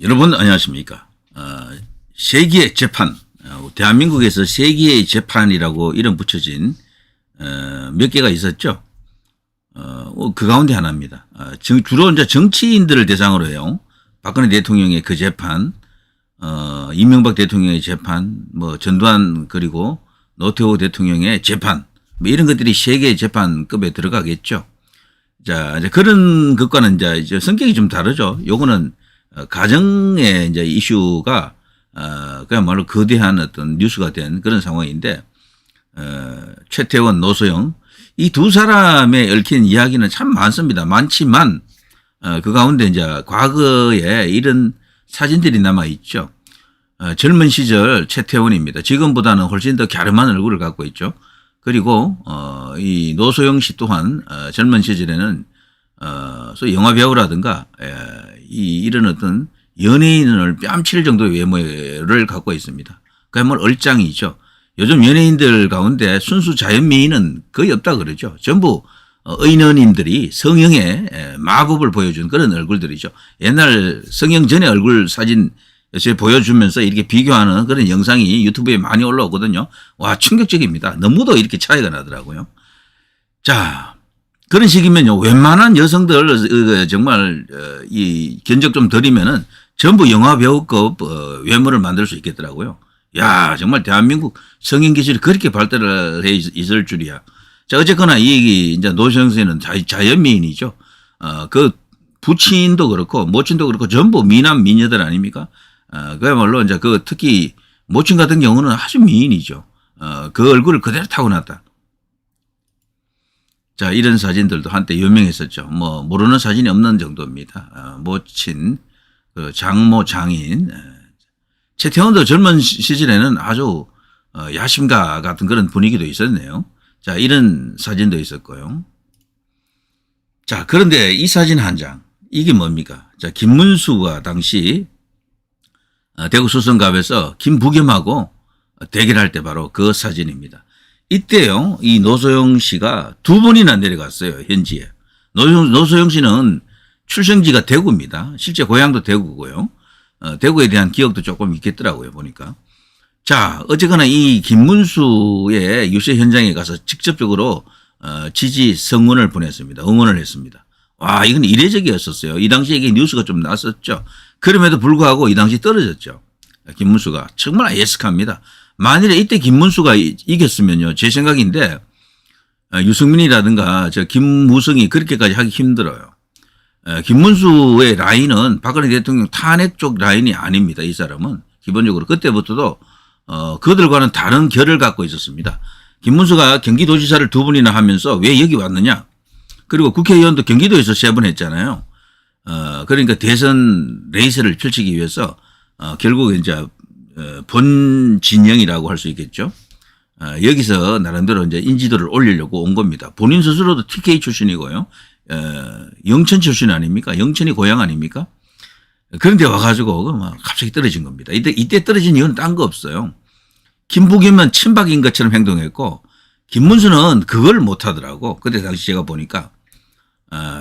여러분 안녕하십니까. 세기의 재판, 대한민국에서 세기의 재판이라고 이름 붙여진 몇 개가 있었죠. 그 가운데 하나입니다. 주로 이제 정치인들을 대상으로 해요. 박근혜 대통령의 그 재판, 이명박 대통령의 재판, 뭐 전두환 그리고 노태우 대통령의 재판, 뭐 이런 것들이 세계의 재판급에 들어가겠죠. 자, 이제 그런 것과는 이제 성격이 좀 다르죠. 요거는 가정의 이제 이슈가 그야말로 거대한 어떤 뉴스가 된 그런 상황인데, 최태원, 노소영 이 두 사람의 얽힌 이야기는 참 많습니다. 많지만 그 가운데 이제 과거에 이런 사진들이 남아 있죠. 젊은 시절 최태원입니다. 지금보다는 훨씬 더 갸름한 얼굴을 갖고 있죠. 그리고 이 노소영 씨 또한 젊은 시절에는 소위 영화 배우라든가 이런 어떤 연예인을 뺨칠 정도의 외모를 갖고 있습니다. 그야말로 얼짱이죠. 요즘 연예인들 가운데 순수 자연미인은 거의 없다 그러죠. 전부 의너님들이 성형의 마법을 보여준 그런 얼굴들이죠. 옛날 성형 전의 얼굴 사진 요새 보여주면서 이렇게 비교하는 그런 영상이 유튜브에 많이 올라오거든요. 와, 충격적입니다. 너무도 이렇게 차이가 나더라고요. 자, 그런 식이면요, 웬만한 여성들 정말 이 견적 좀 드리면은 전부 영화 배우급 외모를 만들 수 있겠더라고요. 야, 정말 대한민국 성형 기술이 그렇게 발달해 있을 줄이야. 자, 어쨌거나 이 이제 노소영 씨는 자연미인이죠. 그 부친도 그렇고 모친도 그렇고 전부 미남 미녀들 아닙니까? 그야말로 이제 그 특히 모친 같은 경우는 아주 미인이죠. 그 얼굴을 그대로 타고났다. 자, 이런 사진들도 한때 유명했었죠. 뭐 모르는 사진이 없는 정도입니다. 모친, 그 장모, 장인. 최태원도 젊은 시절에는 아주 야심가 같은 그런 분위기도 있었네요. 자, 이런 사진도 있었고요. 자, 그런데 이 사진 한 장, 이게 뭡니까? 자, 김문수가 당시 대구 수성갑에서 김부겸하고 대결할 때 바로 그 사진입니다. 이때요, 이 노소영 씨가 두 번이나 내려갔어요, 현지에. 노소영 씨는 출생지가 대구입니다. 실제 고향도 대구고요. 대구에 대한 기억도 조금 있겠더라고요, 보니까. 자, 어쨌거나 이 김문수의 유세 현장에 가서 직접적으로 지지 성원을 보냈습니다. 응원을 했습니다. 와, 이건 이례적이었었어요. 이 당시에 이게 뉴스가 좀 났었죠. 그럼에도 불구하고 이 당시 떨어졌죠. 김문수가. 정말 예스카입니다. 만일에 이때 김문수가 이겼으면요, 제 생각인데, 유승민이라든가 김무성이 그렇게까지 하기 힘들어요. 김문수의 라인은 박근혜 대통령 탄핵 쪽 라인이 아닙니다. 이 사람은 기본적으로 그때부터도 그들과는 다른 결을 갖고 있었습니다. 김문수가 경기도지사를 두 번이나 하면서 왜 여기 왔느냐? 그리고 국회의원도 경기도에서 3번 했잖아요. 그러니까 대선 레이스를 펼치기 위해서 결국 이제 본 진영이라고 할 수 있겠죠. 여기서 나름대로 이제 인지도를 올리려고 온 겁니다. 본인 스스로도 TK 출신이고요. 영천 출신 아닙니까? 영천이 고향 아닙니까? 그런데 와가지고 막 갑자기 떨어진 겁니다. 이때 떨어진 이유는 딴 거 없어요. 김부겸은 친박인 것처럼 행동했고, 김문수는 그걸 못하더라고. 그때 당시 제가 보니까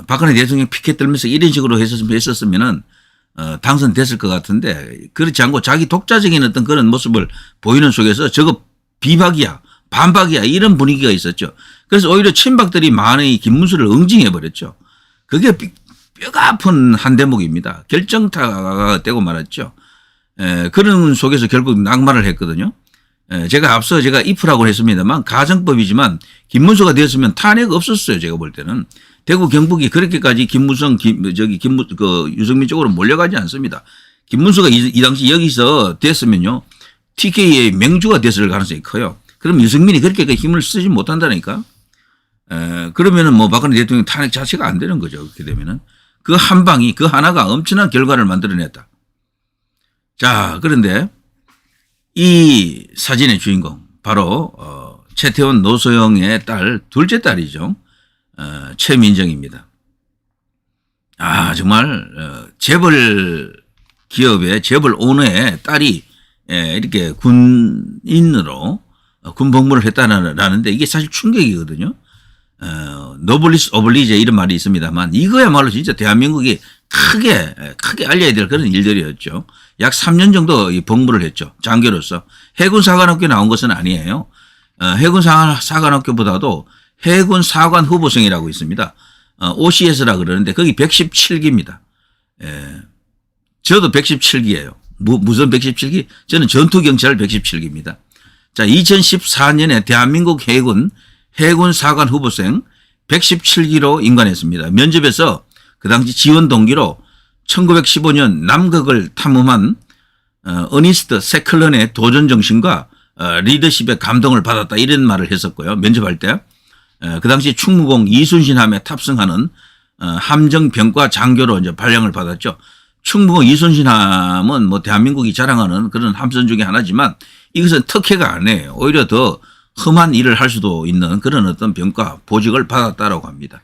박근혜 대통령 피켓 들면서 이런 식으로 했었으면은 당선됐을 것 같은데, 그렇지 않고 자기 독자적인 어떤 그런 모습을 보이는 속에서 저거 비박이야, 반박이야, 이런 분위기가 있었죠. 그래서 오히려 친박들이 많이 김문수를 응징해버렸죠. 그게 뼈가 아픈 한 대목입니다. 결정타가 되고 말았죠. 그런 속에서 결국 낙마를 했거든요. 제가 앞서 제가 if라고 했습니다만 가정법이지만 김문수가 되었으면 탄핵 없었어요. 제가 볼 때는. 대구 경북이 그렇게까지 유승민 쪽으로 몰려가지 않습니다. 김문수가 이 당시 여기서 됐으면요, TK의 맹주가 됐을 가능성이 커요. 그럼 유승민이 그렇게 힘을 쓰지 못한다니까. 그러면은 뭐 박근혜 대통령 탄핵 자체가 안 되는 거죠. 그렇게 되면은 그 한 방이, 그 하나가 엄청난 결과를 만들어냈다. 자, 그런데 이 사진의 주인공 바로 최태원 노소영의 딸, 둘째 딸이죠. 최민정입니다. 아, 정말 재벌 기업의 재벌 오너의 딸이 이렇게 군인으로 군복무를 했다라는데 이게 사실 충격이거든요. 노블리스 오블리제 이런 말이 있습니다만 이거야말로 진짜 대한민국이 크게 알려야 될 그런 일들이었죠. 약 3년 정도 복무를 했죠. 장교로서. 해군사관학교 나온 것은 아니에요. 해군사관학교보다도 해군사관 후보생이라고 있습니다. OCS라 그러는데 거기 117기입니다. 예. 저도 117기예요. 무슨 117기? 저는 전투경찰 117기입니다. 자, 2014년에 대한민국 해군사관 후보생 117기로 임관했습니다. 면접에서 그 당시 지원 동기로 1915년 남극을 탐험한 어니스트 세클런의 도전 정신과 리더십의 감동을 받았다 이런 말을 했었고요. 면접할 때. 그 당시 충무공 이순신함에 탑승하는 함정병과 장교로 이제 발령을 받았죠. 충무공 이순신함은 뭐 대한민국이 자랑하는 그런 함선 중에 하나지만 이것은 특혜가 아니에요. 오히려 더 험한 일을 할 수도 있는 그런 어떤 병과 보직을 받았다라고 합니다.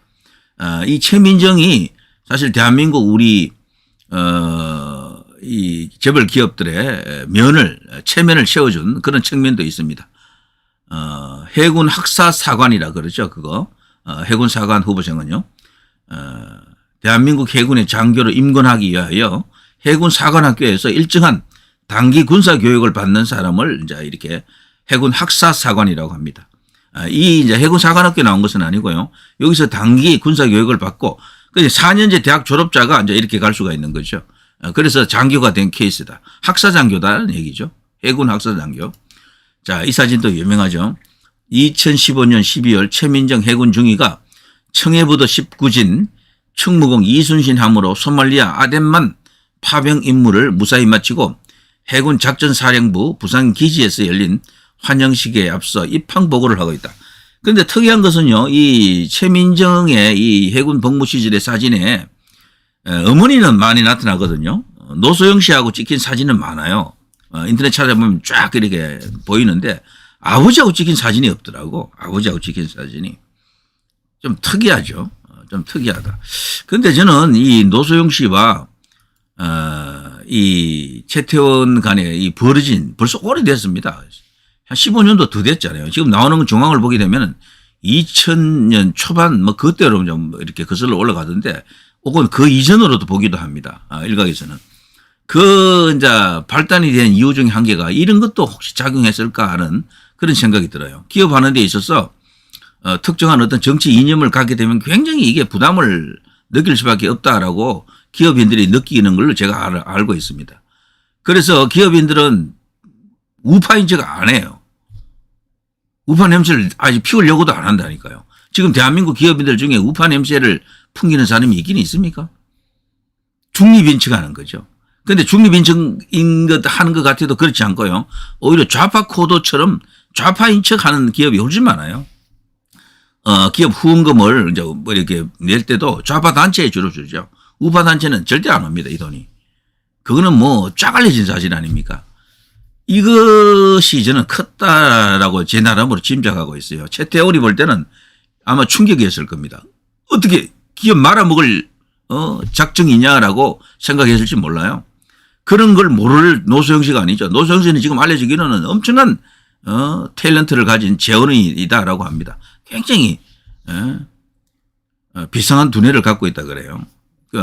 이 최민정이 사실 대한민국 우리 이 재벌 기업들의 체면을 채워준 그런 측면도 있습니다. 해군 학사사관이라 그러죠. 그거 해군 사관 후보생은요. 대한민국 해군의 장교로 임관하기 위하여 해군 사관학교에서 일정한 단기 군사 교육을 받는 사람을 이제 이렇게 해군 학사사관이라고 합니다. 이 이제 해군 사관학교 나온 것은 아니고요. 여기서 단기 군사 교육을 받고 4년제 대학 졸업자가 이제 이렇게 갈 수가 있는 거죠. 그래서 장교가 된 케이스다. 학사장교다라는 얘기죠. 해군 학사장교. 자, 이 사진도 유명하죠. 2015년 12월 최민정 해군 중위가 청해부도 19진 충무공 이순신함으로 소말리아 아덴만 파병 임무를 무사히 마치고 해군 작전사령부 부산기지에서 열린 환영식에 앞서 입항 보고를 하고 있다. 그런데 특이한 것은요, 이 최민정의 이 해군 복무 시절의 사진에 어머니는 많이 나타나거든요. 노소영 씨하고 찍힌 사진은 많아요. 인터넷 찾아보면 쫙 이렇게 보이는데 아버지하고 찍힌 사진이 없더라고. 아버지하고 찍힌 사진이. 좀 특이하죠. 좀 특이하다. 그런데 저는 이 노소영 씨와 이 최태원 간의 이 벌어진 벌써 오래됐습니다. 한 15년도 더 됐잖아요. 지금 나오는 정황을 보게 되면 2000년 초반 뭐 그때로 좀 이렇게 거슬러 올라가던데 혹은 그 이전으로도 보기도 합니다. 일각에서는. 이제 발단이 된 이유 중에 한 개가 이런 것도 혹시 작용했을까 하는 그런 생각이 들어요. 기업하는 데 있어서 특정한 어떤 정치 이념을 갖게 되면 굉장히 이게 부담을 느낄 수밖에 없다라고 기업인들이 느끼는 걸로 제가 알고 있습니다. 그래서 기업인들은 우파인 척 안 해요. 우파 냄새를 아직 피우려고도 안 한다니까요. 지금 대한민국 기업인들 중에 우파 냄새를 풍기는 사람이 있긴 있습니까? 중립인 척 하는 거죠. 그런데 중립인 척인 것 하는 것 같아도 그렇지 않고요. 오히려 좌파 코드처럼 좌파인 척 하는 기업이 훨씬 많아요. 기업 후원금을 이제 뭐 이렇게 낼 때도 좌파 단체에 주로 주죠. 우파 단체는 절대 안 옵니다, 이 돈이. 그거는 뭐 쫙 알려진 사실 아닙니까? 이것이 저는 컸다라고 제 나름으로 짐작하고 있어요. 최태원이 볼 때는 아마 충격이었을 겁니다. 어떻게 기업 말아먹을 작정이냐라고 생각했을지 몰라요. 그런 걸 모를 노소영 씨가 아니죠. 노소영 씨는 지금 알려지기로는 엄청난 탤런트를 가진 재원이다라고 합니다. 굉장히 비상한 두뇌를 갖고 있다 그래요.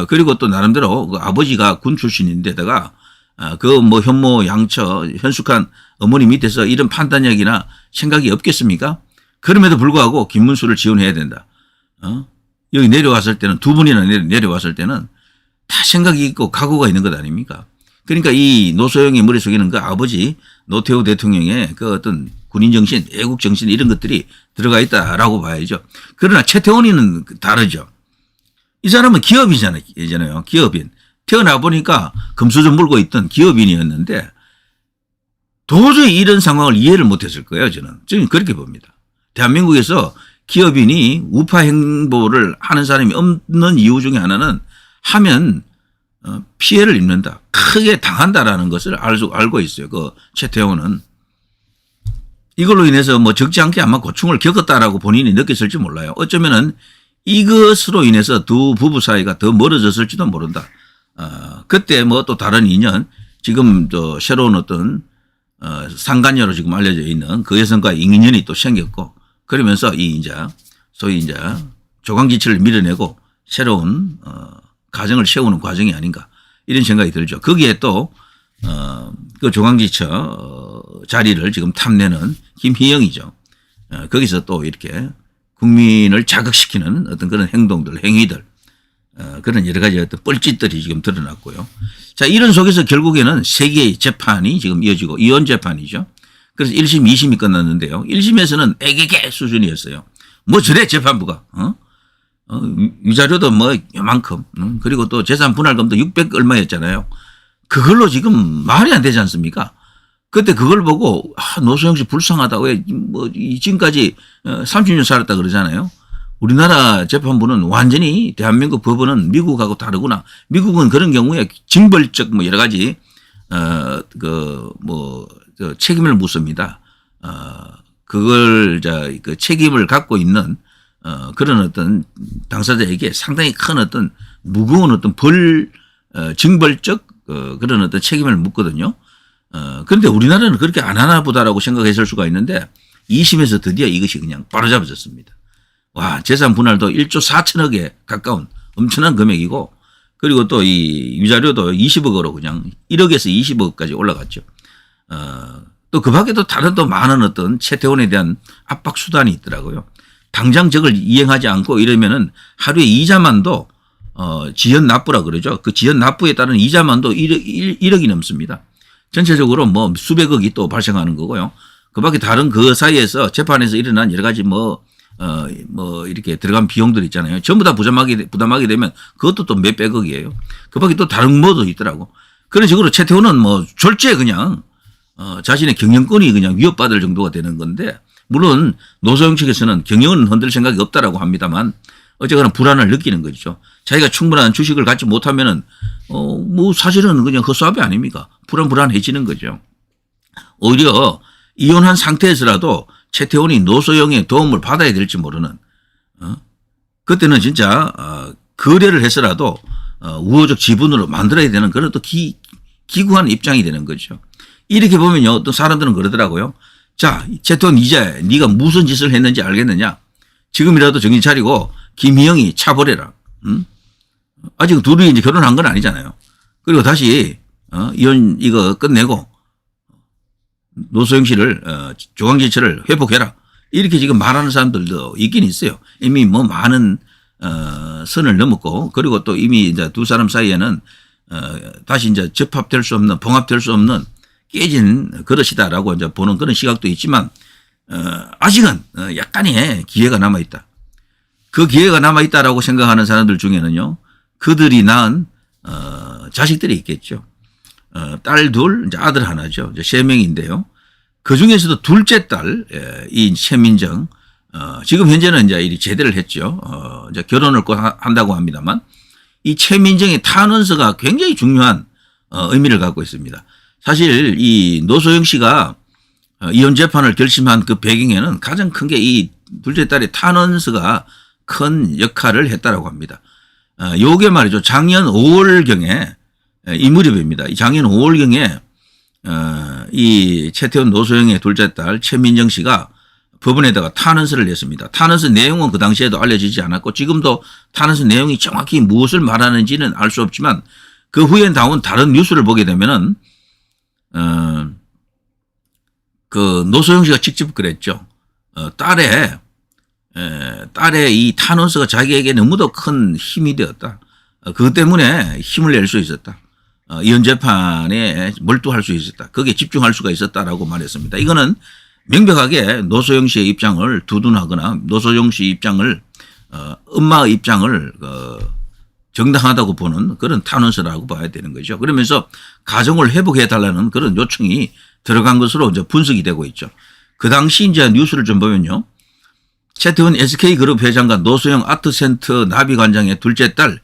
그리고 또 나름대로 그 아버지가 군 출신인데다가 뭐 현모 양처 현숙한 어머니 밑에서 이런 판단력이나 생각이 없겠습니까? 그럼에도 불구하고 김문수를 지원해야 된다. 여기 내려왔을 때는 두 분이나 내려왔을 때는 다 생각이 있고 각오가 있는 것 아닙니까? 그러니까 이 노소영의 머릿속에는 그 아버지 노태우 대통령의 그 어떤 군인정신, 애국정신 이런 것들이 들어가 있다라고 봐야죠. 그러나 최태원이는 다르죠. 이 사람은 기업인이잖아요. 기업인. 태어나 보니까 금수저 물고 있던 기업인이었는데 도저히 이런 상황을 이해를 못했을 거예요. 저는 그렇게 봅니다. 대한민국에서 기업인이 우파 행보를 하는 사람이 없는 이유 중에 하나는 하면 피해를 입는다. 크게 당한다라는 것을 알고 있어요. 그 최태원은. 이걸로 인해서 뭐 적지 않게 아마 고충을 겪었다라고 본인이 느꼈을지 몰라요. 어쩌면은 이것으로 인해서 두 부부 사이가 더 멀어졌을지도 모른다. 그때 뭐 또 다른 인연, 지금 또 새로운 어떤 상간녀로 지금 알려져 있는 그 여성과의 인연이 또 생겼고, 그러면서 소위 조강지치를 밀어내고 새로운 가정을 세우는 과정이 아닌가 이런 생각이 들죠. 거기에 또 그 중앙지처 자리를 지금 탐내는 김희영이죠. 거기서 또 이렇게 국민을 자극시키는 어떤 그런 행동들, 행위들, 그런 여러 가지 어떤 뻘짓들이 지금 드러났고요. 자, 이런 속에서 결국에는 세 개의 재판이 지금 이어지고 이혼 재판이죠. 그래서 1심, 2심이 끝났는데요. 1심에서는 애개개 수준이었어요. 뭐 저래 재판부가 위자료도 뭐 요만큼 그리고 또 재산 분할금도 600 얼마였잖아요. 그걸로 지금 말이 안 되지 않습니까? 그때 그걸 보고 노소영 씨 불쌍하다. 왜 뭐 지금까지 30년 살았다 그러잖아요. 우리나라 재판부는 완전히 대한민국 법원은 미국하고 다르구나. 미국은 그런 경우에 징벌적 뭐 여러 가지 책임을 묻습니다. 그걸 그 책임을 갖고 있는 그런 어떤 당사자에게 상당히 큰 어떤 무거운 어떤 징벌적 그런 어떤 책임을 묻거든요. 그런데 우리나라는 그렇게 안 하나 보다라고 생각했을 수가 있는데 2심에서 드디어 이것이 그냥 바로잡아졌습니다. 와, 재산 분할도 1조 4천억에 가까운 엄청난 금액이고 그리고 또 이 위자료도 20억으로 그냥 1억에서 20억까지 올라갔죠. 또 그 밖에도 다른 또 많은 어떤 채태원에 대한 압박 수단이 있더라고요. 당장 저걸 이행하지 않고 이러면은 하루에 이자만도 지연 납부라 그러죠. 그 지연 납부에 따른 이자만도 1억이 넘습니다. 전체적으로 뭐 수백억이 또 발생하는 거고요. 그 밖에 다른 그 사이에서 재판에서 일어난 여러 가지 이렇게 들어간 비용들 있잖아요. 전부 다 부담하게 되면 그것도 또 몇백억이에요. 그 밖에 또 다른 뭐도 있더라고. 그런 식으로 채태원은 뭐 졸지에 그냥 자신의 경영권이 그냥 위협받을 정도가 되는 건데 물론 노소영 측에서는 경영은 흔들 생각이 없다라고 합니다만 어쨌거나 불안을 느끼는 거죠. 자기가 충분한 주식을 갖지 못하면은 뭐 사실은 그냥 헛수합이 아닙니까? 불안해지는 거죠. 오히려 이혼한 상태에서라도 채태원이 노소영의 도움을 받아야 될지 모르는 그때는 진짜 거래를 해서라도 우호적 지분으로 만들어야 되는 그런 또 기구한 입장이 되는 거죠. 이렇게 보면요, 또 사람들은 그러더라고요. 자, 채태원 이제 네가 무슨 짓을 했는지 알겠느냐? 지금이라도 정신 차리고 김희영이 차버려라. 아직 둘이 이제 결혼한 건 아니잖아요. 그리고 다시 이혼 이거 끝내고 노소영 씨를 중앙지처를 회복해라. 이렇게 지금 말하는 사람들도 있긴 있어요. 이미 뭐 많은 선을 넘었고 그리고 또 이미 이제 두 사람 사이에는 다시 이제 접합될 수 없는 봉합될 수 없는 깨진 그릇이다라고 이제 보는 그런 시각도 있지만 아직은 약간의 기회가 남아 있다. 그 기회가 남아 있다라고 생각하는 사람들 중에는요, 그들이 낳은 자식들이 있겠죠. 딸 둘, 이제 아들 하나죠. 이제 3명인데요. 그 중에서도 둘째 딸, 이 최민정, 지금 현재는 이제 이 제대를 했죠. 이제 결혼을 꼭 한다고 합니다만, 이 최민정의 탄원서가 굉장히 중요한 의미를 갖고 있습니다. 사실 이 노소영 씨가 이혼 재판을 결심한 그 배경에는 가장 큰 게 이 둘째 딸의 탄원서가 큰 역할을 했다라고 합니다. 요게 말이죠. 작년 5월경에 이 무렵입니다. 작년 5월경에 이 채태원 노소영의 둘째 딸 최민정 씨가 법원에다가 탄원서를 냈습니다. 탄원서 내용은 그 당시에도 알려지지 않았고 지금도 탄원서 내용이 정확히 무엇을 말하는지는 알 수 없지만 그 후에 나온 다른 뉴스를 보게 되면은 그 노소영 씨가 직접 그랬죠. 딸의 이 탄원서가 자기에게 너무도 큰 힘이 되었다. 그것 때문에 힘을 낼 수 있었다. 이혼 재판에 몰두할 수 있었다. 거기에 집중할 수가 있었다라고 말했습니다. 이거는 명백하게 노소영 씨의 입장을 두둔하거나 노소영 씨 입장을 엄마의 입장을 정당하다고 보는 그런 탄원서라고 봐야 되는 거죠. 그러면서 가정을 회복해 달라는 그런 요청이 들어간 것으로 이제 분석이 되고 있죠. 그 당시 이제 뉴스를 좀 보면요. 채태원 SK그룹 회장과 노소영 아트센터 나비관장의 둘째 딸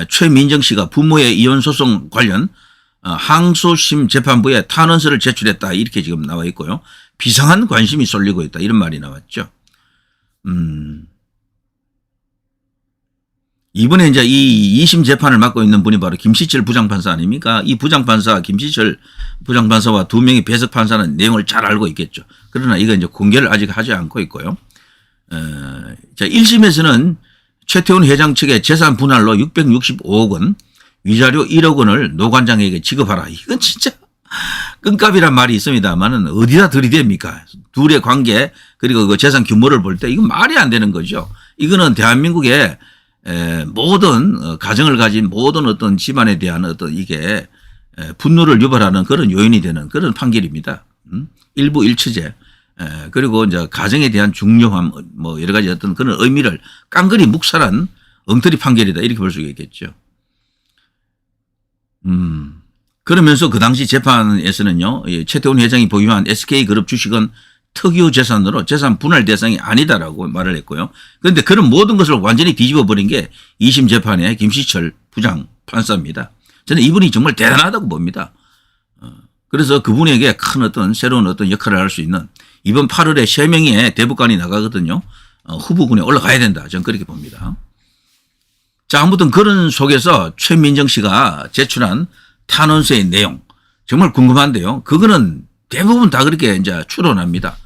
최민정 씨가 부모의 이혼 소송 관련 항소심 재판부에 탄원서를 제출했다. 이렇게 지금 나와 있고요. 비상한 관심이 쏠리고 있다. 이런 말이 나왔죠. 이번에 이제 이 2심 재판을 맡고 있는 분이 바로 김시철 부장판사 아닙니까? 이 부장판사, 김시철 부장판사와 2명의 배석 판사는 내용을 잘 알고 있겠죠. 그러나 이거 이제 공개를 아직 하지 않고 있고요. 자, 1심에서는 최태원 회장 측의 재산 분할로 665억 원, 위자료 1억 원을 노 관장에게 지급하라. 이건 진짜 끈값이란 말이 있습니다만은 어디다 들이댑니까? 둘의 관계 그리고 그 재산 규모를 볼 때 이건 말이 안 되는 거죠. 이거는 대한민국의 모든 가정을 가진 모든 어떤 집안에 대한 어떤 이게 분노를 유발하는 그런 요인이 되는 그런 판결입니다. 일부 일처제 그리고 이제 가정에 대한 중요함 뭐 여러 가지 어떤 그런 의미를 깡그리 묵살한 엉터리 판결이다 이렇게 볼 수가 있겠죠. 그러면서 그 당시 재판에서는요, 최태원 회장이 보유한 SK그룹 주식은 특유 재산으로 재산 분할 대상이 아니다라고 말을 했고요. 그런데 그런 모든 것을 완전히 뒤집어 버린 게 2심 재판의 김시철 부장 판사입니다. 저는 이분이 정말 대단하다고 봅니다. 그래서 그분에게 큰 어떤 새로운 어떤 역할을 할 수 있는 이번 8월에 3명의 대법관이 나가거든요. 후보군에 올라가야 된다. 저는 그렇게 봅니다. 자, 아무튼 그런 속에서 최민정 씨가 제출한 탄원서의 내용 정말 궁금한데요. 그거는 대부분 다 그렇게 이제 추론합니다.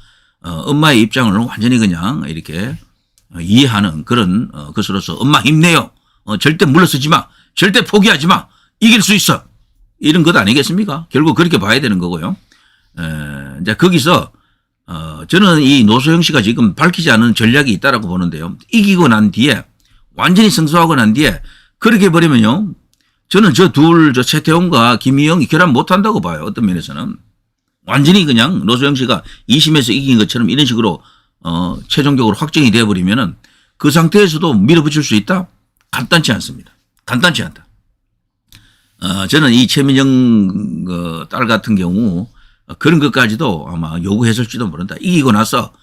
엄마의 입장을 완전히 그냥 이렇게 이해하는 그런 것으로서 엄마 힘내요. 절대 물러서지 마. 절대 포기하지 마. 이길 수 있어. 이런 것 아니겠습니까? 결국 그렇게 봐야 되는 거고요. 이제 거기서 저는 이 노소영 씨가 지금 밝히지 않은 전략이 있다라고 보는데요. 이기고 난 뒤에 완전히 승소하고 난 뒤에 그렇게 버리면요. 저는 저 최태원과 김희영이 결합 못한다고 봐요. 어떤 면에서는. 완전히 그냥 노소영 씨가 2심에서 이긴 것처럼 이런 식으로 최종적으로 확정이 되어버리면은 그 상태에서도 밀어붙일 수 있다? 간단치 않습니다. 간단치 않다. 저는 이 최민정 딸 같은 경우 그런 것까지도 아마 요구했을지도 모른다. 이기고 나서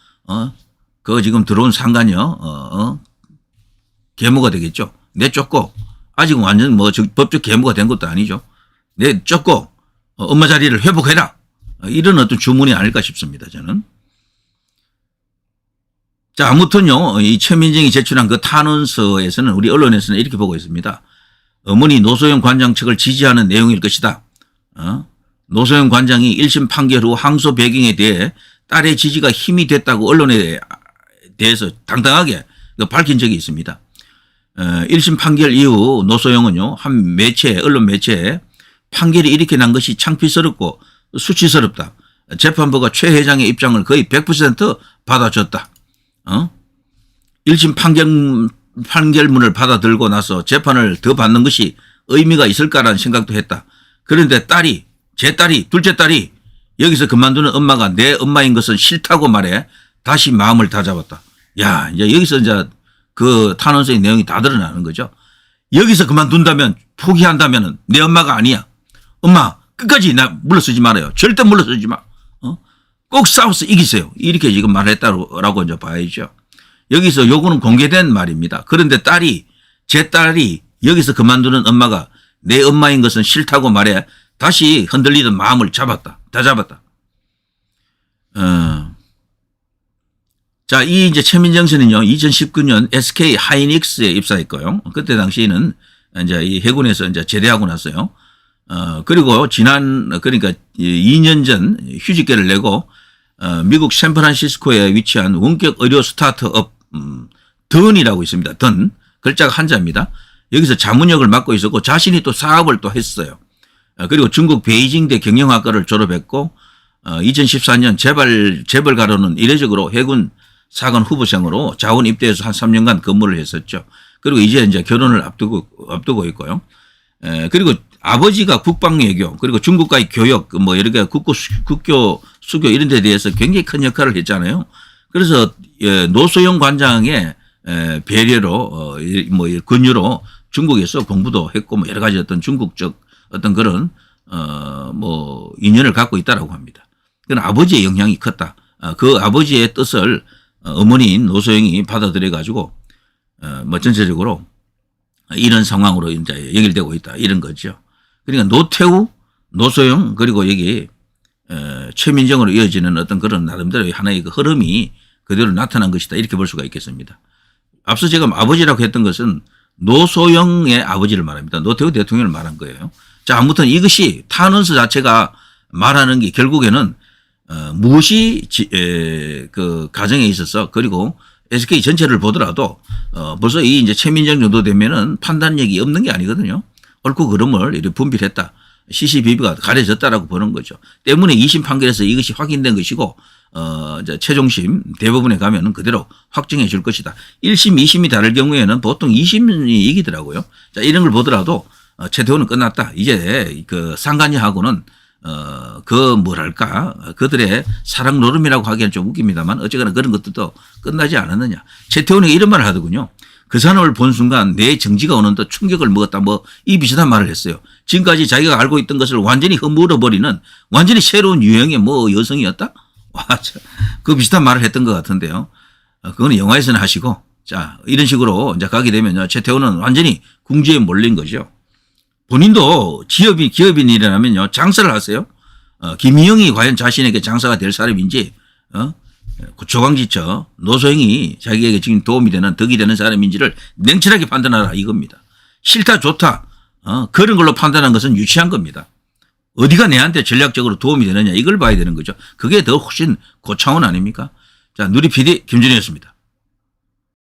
그 지금 들어온 상관녀 계모가 되겠죠. 내쫓고 아직은 완전 뭐 법적 계모가 된 것도 아니죠. 내쫓고 엄마 자리를 회복해라. 이런 어떤 주문이 아닐까 싶습니다. 저는. 자, 아무튼요. 이 최민정이 제출한 그 탄원서에서는 우리 언론에서는 이렇게 보고 있습니다. 어머니 노소영 관장 측을 지지하는 내용일 것이다. 노소영 관장이 1심 판결 후 항소 배경에 대해 딸의 지지가 힘이 됐다고 언론에 대해서 당당하게 밝힌 적이 있습니다. 1심 판결 이후 노소영은요, 한 매체, 언론 매체에 판결이 이렇게 난 것이 창피스럽고 수치스럽다. 재판부가 최 회장의 입장을 거의 100% 받아줬다. 1심 판결문을 받아들고 나서 재판을 더 받는 것이 의미가 있을까라는 생각도 했다. 그런데 제 딸이, 둘째 딸이 여기서 그만두는 엄마가 내 엄마인 것은 싫다고 말해 다시 마음을 다잡았다. 야, 이제 여기서 이제 그 탄원서의 내용이 다 드러나는 거죠. 여기서 그만둔다면, 포기한다면 내 엄마가 아니야. 엄마, 끝까지 나 물러서지 말아요. 절대 물러서지 마. 꼭 싸워서 이기세요. 이렇게 지금 말했다라고 이제 봐야죠. 여기서 요거는 공개된 말입니다. 그런데 제 딸이 여기서 그만두는 엄마가 내 엄마인 것은 싫다고 말해 다시 흔들리던 마음을 다 잡았다. 자, 이 이제 최민정 씨는요, 2019년 SK 하이닉스에 입사했고요. 그때 당시에는 이제 이 해군에서 이제 제대하고 났어요. 그리고 그러니까 2년 전 휴직계를 내고 미국 샌프란시스코에 위치한 원격 의료 스타트업 던이라고 있습니다. 던 글자가 한자입니다. 여기서 자문역을 맡고 있었고 자신이 또 사업을 또 했어요. 그리고 중국 베이징대 경영학과를 졸업했고 2014년 재벌가로는 이례적으로 해군 사관 후보생으로 자원 입대해서 한 3년간 근무를 했었죠. 그리고 이제 결혼을 앞두고 있고요. 그리고 아버지가 국방외교 그리고 중국과의 교역 뭐 여러 개 국교 수교 이런 데 대해서 굉장히 큰 역할을 했잖아요. 그래서 노소영 관장의 배려로 뭐 권유로 중국에서 공부도 했고 뭐 여러 가지 어떤 중국적 어떤 그런 뭐 인연을 갖고 있다라고 합니다. 그건 아버지의 영향이 컸다. 그 아버지의 뜻을 어머니인 노소영이 받아들여 가지고 뭐 전체적으로 이런 상황으로 이제 연결되고 있다 이런 거죠. 그러니까 노태우, 노소영 그리고 여기 최민정으로 이어지는 어떤 그런 나름대로의 하나의 그 흐름이 그대로 나타난 것이다 이렇게 볼 수가 있겠습니다. 앞서 제가 아버지라고 했던 것은 노소영의 아버지를 말합니다. 노태우 대통령을 말한 거예요. 자, 아무튼 이것이 탄원서 자체가 말하는 게 결국에는 무엇이 그 가정에 있어서 그리고 SK 전체를 보더라도 벌써 이 이제 최민정 정도 되면은 판단력이 없는 게 아니거든요. 옳고 그름을 이렇게 분별했다. CCBB가 가려졌다라고 보는 거죠. 때문에 2심 판결에서 이것이 확인된 것이고 이제 최종심 대법원에 가면은 그대로 확정해 줄 것이다. 1심, 2심이 다를 경우에는 보통 2심이 이기더라고요. 자, 이런 걸 보더라도 최태원은 끝났다. 이제 그 상간녀하고는 그 뭐랄까 그들의 사랑 노름이라고 하기에는 좀 웃깁니다만 어쨌거나 그런 것들도 끝나지 않았느냐. 최태원이 이런 말을 하더군요. 그 사람을 본 순간 내 정지가 오는 듯 충격을 먹었다. 뭐 이 비슷한 말을 했어요. 지금까지 자기가 알고 있던 것을 완전히 허물어버리는 완전히 새로운 유형의 뭐 여성이었다. 와, 그 비슷한 말을 했던 것 같은데요. 그거는 영화에서는 하시고 자 이런 식으로 이제 가게 되면 최태원은 완전히 궁지에 몰린 거죠. 본인도 기업인이라면요 장사를 하세요. 김희영이 과연 자신에게 장사가 될 사람인지 조강지처 노소영이 자기에게 지금 도움이 되는 덕이 되는 사람인지를 냉철하게 판단하라 이겁니다. 싫다 좋다 그런 걸로 판단한 것은 유치한 겁니다. 어디가 내한테 전략적으로 도움이 되느냐 이걸 봐야 되는 거죠. 그게 더 훨씬 고차원 아닙니까? 자, 누리 PD 김준희였습니다.